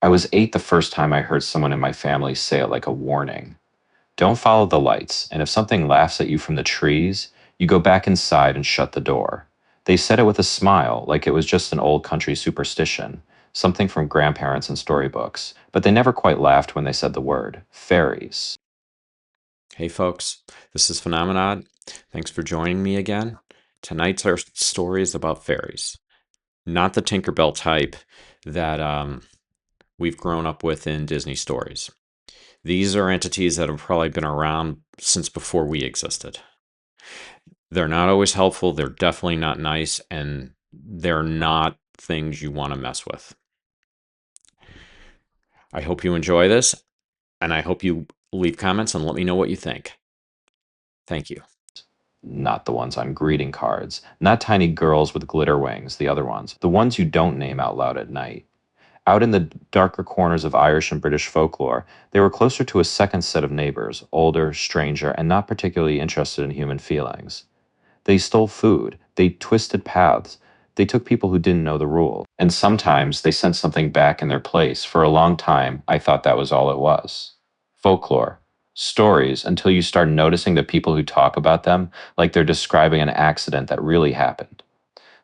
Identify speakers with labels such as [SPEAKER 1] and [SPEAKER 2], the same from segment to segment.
[SPEAKER 1] I was 8 the first time I heard someone in my family say it like a warning. Don't follow the lights, and if something laughs at you from the trees, you go back inside and shut the door. They said it with a smile, like it was just an old country superstition, something from grandparents and storybooks, but they never quite laughed when they said the word fairies.
[SPEAKER 2] Hey folks, this is Phenomenon. Thanks for joining me again. Tonight's our story is about fairies, not the Tinkerbell type that we've grown up with in Disney stories. These are entities that have probably been around since before we existed. They're not always helpful, they're definitely not nice, and they're not things you want to mess with. I hope you enjoy this, and I hope you leave comments and let me know what you think. Thank you.
[SPEAKER 1] Not the ones on greeting cards, not tiny girls with glitter wings, the other ones, the ones you don't name out loud at night. Out in the darker corners of Irish and British folklore, they were closer to a second set of neighbors, older, stranger, and not particularly interested in human feelings. They stole food, they twisted paths, they took people who didn't know the rules, and sometimes they sent something back in their place. For a long time, I thought that was all it was. Folklore. Stories until you start noticing the people who talk about them like they're describing an accident that really happened.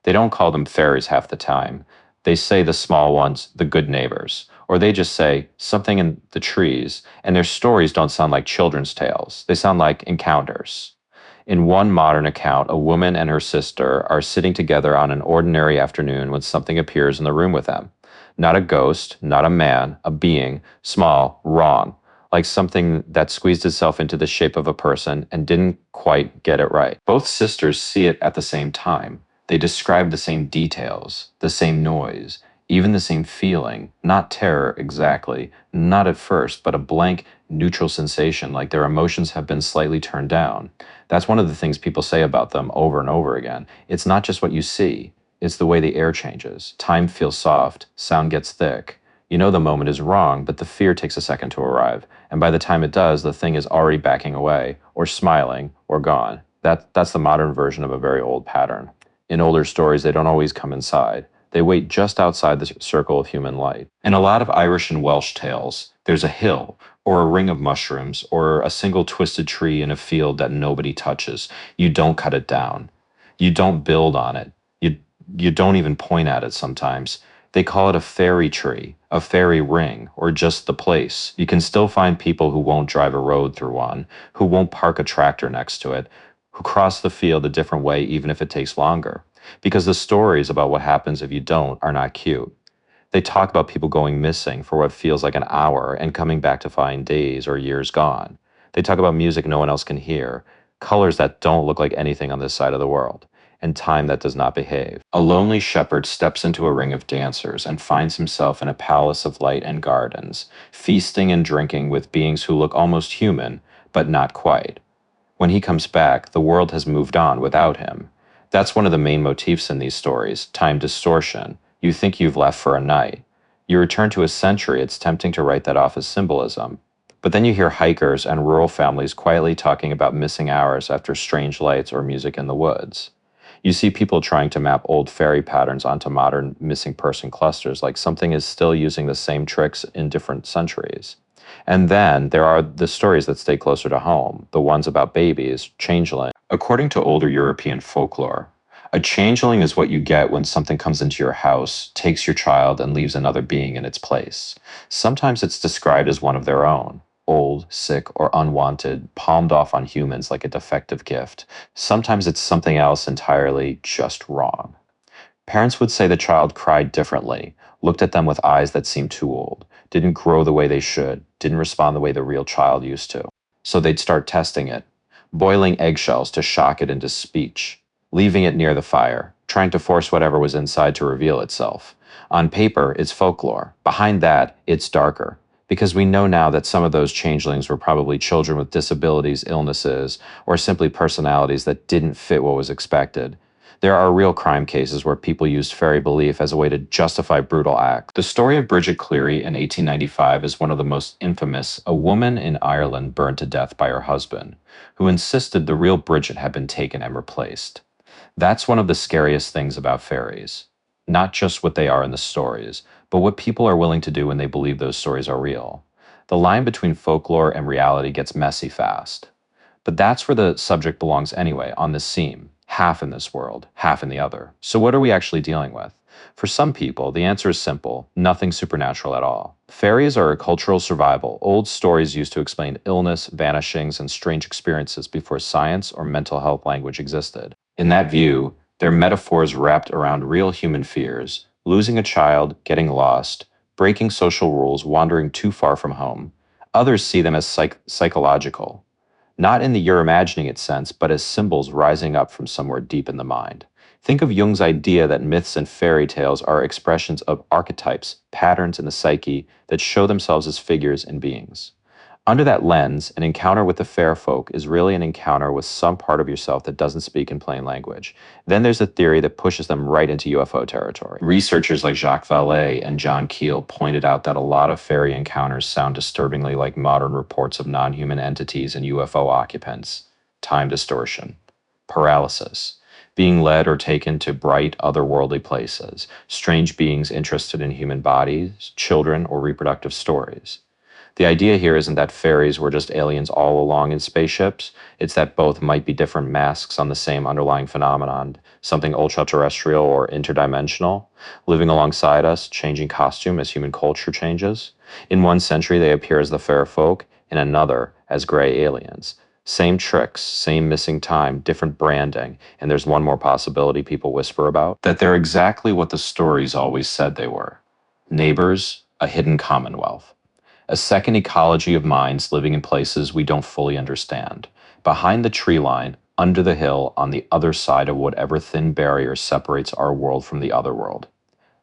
[SPEAKER 1] They don't call them fairies half the time. They say the small ones, the good neighbors, or they just say something in the trees, and their stories don't sound like children's tales. They sound like encounters. In one modern account, a woman and her sister are sitting together on an ordinary afternoon when something appears in the room with them. Not a ghost, not a man, a being, small, wrong, like something that squeezed itself into the shape of a person and didn't quite get it right. Both sisters see it at the same time. They describe the same details, the same noise, even the same feeling, not terror exactly, not at first, but a blank, neutral sensation, like their emotions have been slightly turned down. That's one of the things people say about them over and over again. It's not just what you see, it's the way the air changes. Time feels soft, sound gets thick. You know the moment is wrong, but the fear takes a second to arrive, and by the time it does, the thing is already backing away, or smiling, or gone. That's the modern version of a very old pattern. In older stories, they don't always come inside. They wait just outside the circle of human light. In a lot of Irish and Welsh tales, there's a hill, or a ring of mushrooms, or a single twisted tree in a field that nobody touches. You don't cut it down. You don't build on it. You, you don't even point at it sometimes. They call it a fairy tree, a fairy ring, or just the place. You can still find people who won't drive a road through one, who won't park a tractor next to it, who cross the field a different way even if it takes longer. Because the stories about what happens if you don't are not cute. They talk about people going missing for what feels like an hour and coming back to find days or years gone. They talk about music no one else can hear, colors that don't look like anything on this side of the world, and time that does not behave. A lonely shepherd steps into a ring of dancers and finds himself in a palace of light and gardens, feasting and drinking with beings who look almost human, but not quite. When he comes back, the world has moved on without him. That's one of the main motifs in these stories, time distortion. You think you've left for a night. You return to a century, it's tempting to write that off as symbolism. But then you hear hikers and rural families quietly talking about missing hours after strange lights or music in the woods. You see people trying to map old fairy patterns onto modern missing person clusters, like something is still using the same tricks in different centuries. And then there are the stories that stay closer to home, the ones about babies, changelings. According to older European folklore, a changeling is what you get when something comes into your house, takes your child, and leaves another being in its place. Sometimes it's described as one of their own, old, sick, or unwanted, palmed off on humans like a defective gift. Sometimes it's something else entirely just wrong. Parents would say the child cried differently, looked at them with eyes that seemed too old, didn't grow the way they should, didn't respond the way the real child used to. So they'd start testing it, boiling eggshells to shock it into speech, leaving it near the fire, trying to force whatever was inside to reveal itself. On paper, it's folklore. Behind that, it's darker. Because we know now that some of those changelings were probably children with disabilities, illnesses, or simply personalities that didn't fit what was expected. There are real crime cases where people used fairy belief as a way to justify brutal acts. The story of Bridget Cleary in 1895 is one of the most infamous. A woman in Ireland burned to death by her husband, who insisted the real Bridget had been taken and replaced. That's one of the scariest things about fairies. not just what they are in the stories, but what people are willing to do when they believe those stories are real. The line between folklore and reality gets messy fast. But that's where the subject belongs anyway, on this seam, half in this world, half in the other. So what are we actually dealing with? For some people, the answer is simple: nothing supernatural at all. Fairies are a cultural survival, old stories used to explain illness, vanishings, and strange experiences before science or mental health language existed. In that view, they're metaphors wrapped around real human fears: losing a child, getting lost, breaking social rules, wandering too far from home. Others see them as psychological, not in the you're imagining it sense, but as symbols rising up from somewhere deep in the mind. Think of Jung's idea that myths and fairy tales are expressions of archetypes, patterns in the psyche that show themselves as figures and beings. Under that lens, an encounter with the fair folk is really an encounter with some part of yourself that doesn't speak in plain language. Then there's a theory that pushes them right into UFO territory. Researchers like Jacques Vallée and John Keel pointed out that a lot of fairy encounters sound disturbingly like modern reports of non-human entities and UFO occupants. Time distortion, paralysis, being led or taken to bright, otherworldly places, strange beings interested in human bodies, children, or reproductive stories. The idea here isn't that fairies were just aliens all along in spaceships. It's that both might be different masks on the same underlying phenomenon, something ultra-terrestrial or interdimensional, living alongside us, changing costume as human culture changes. In one century, they appear as the fair folk, in another, as gray aliens. Same tricks, same missing time, different branding, and there's one more possibility people whisper about: that they're exactly what the stories always said they were. Neighbors, a hidden commonwealth. A second ecology of minds living in places we don't fully understand. Behind the tree line, under the hill, on the other side of whatever thin barrier separates our world from the other world.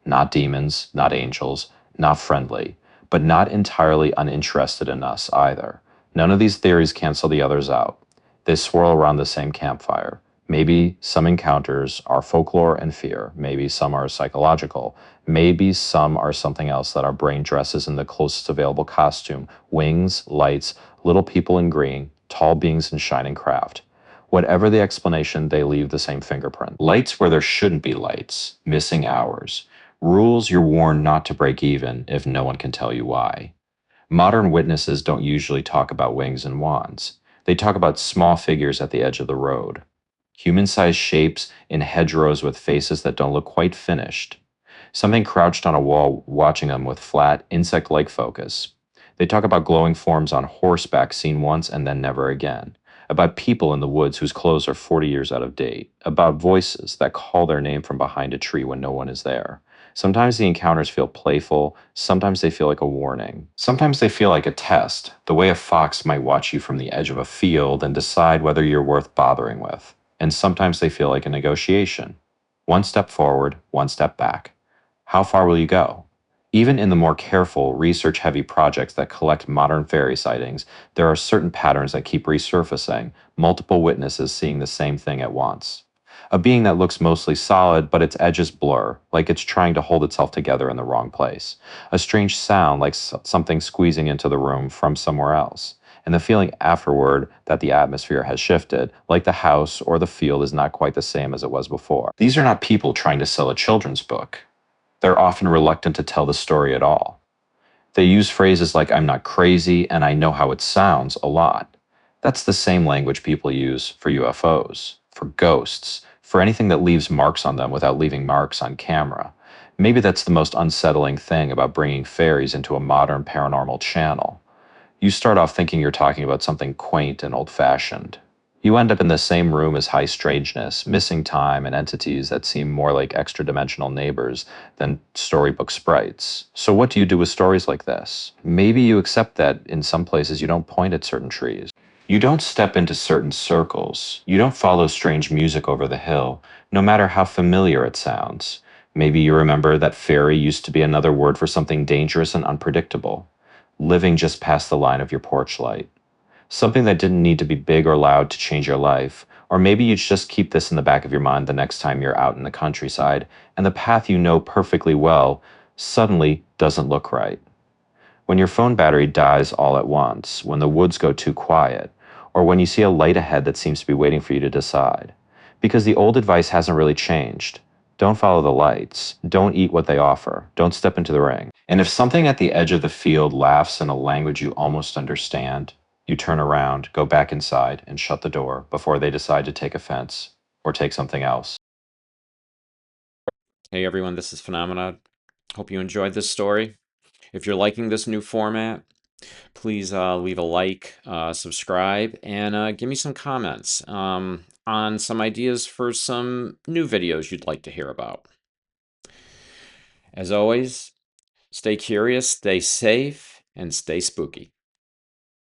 [SPEAKER 1] Not demons, not angels, not friendly, but not entirely uninterested in us either. None of these theories cancel the others out. They swirl around the same campfire. Maybe some encounters are folklore and fear. Maybe some are psychological. Maybe some are something else that our brain dresses in the closest available costume: wings, lights, little people in green, tall beings in shining craft. Whatever the explanation, they leave the same fingerprint. Lights where there shouldn't be lights, missing hours. Rules you're warned not to break even if no one can tell you why. Modern witnesses don't usually talk about wings and wands. They talk about small figures at the edge of the road. Human-sized shapes in hedgerows with faces that don't look quite finished. Something crouched on a wall watching them with flat, insect-like focus. They talk about glowing forms on horseback seen once and then never again. About people in the woods whose clothes are 40 years out of date. About voices that call their name from behind a tree when no one is there. Sometimes the encounters feel playful, sometimes they feel like a warning. Sometimes they feel like a test, the way a fox might watch you from the edge of a field and decide whether you're worth bothering with. And sometimes they feel like a negotiation. One step forward, one step back. How far will you go? Even in the more careful, research-heavy projects that collect modern fairy sightings, there are certain patterns that keep resurfacing, multiple witnesses seeing the same thing at once. A being that looks mostly solid, but its edges blur, like it's trying to hold itself together in the wrong place. A strange sound, like something squeezing into the room from somewhere else. And the feeling afterward that the atmosphere has shifted, like the house or the field is not quite the same as it was before. These are not people trying to sell a children's book. They're often reluctant to tell the story at all. They use phrases like "I'm not crazy" and "I know how it sounds" a lot. That's the same language people use for UFOs, for ghosts, for anything that leaves marks on them without leaving marks on camera. Maybe that's the most unsettling thing about bringing fairies into a modern paranormal channel. You start off thinking you're talking about something quaint and old-fashioned. You end up in the same room as high strangeness, missing time, and entities that seem more like extra-dimensional neighbors than storybook sprites. So what do you do with stories like this? Maybe you accept that in some places you don't point at certain trees. You don't step into certain circles. You don't follow strange music over the hill, no matter how familiar it sounds. Maybe you remember that fairy used to be another word for something dangerous and unpredictable, living just past the line of your porch light. Something that didn't need to be big or loud to change your life. Or maybe you just keep this in the back of your mind the next time you're out in the countryside, and the path you know perfectly well suddenly doesn't look right. When your phone battery dies all at once, when the woods go too quiet, or when you see a light ahead that seems to be waiting for you to decide. Because the old advice hasn't really changed. Don't follow the lights. Don't eat what they offer. Don't step into the ring. And if something at the edge of the field laughs in a language you almost understand, you turn around, go back inside, and shut the door before they decide to take offense or take something else.
[SPEAKER 2] Hey everyone, this is Phenomena. Hope you enjoyed this story. If you're liking this new format, please leave a like, subscribe, and give me some comments on some ideas for some new videos you'd like to hear about. As always, stay curious, stay safe, and stay spooky.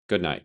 [SPEAKER 2] Good night.